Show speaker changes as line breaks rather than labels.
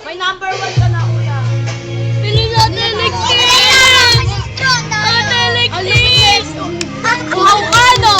May number 1 ka na, kuya.
Bilis natin, Alexis! Ate Alexis!
Uhaw ka, no?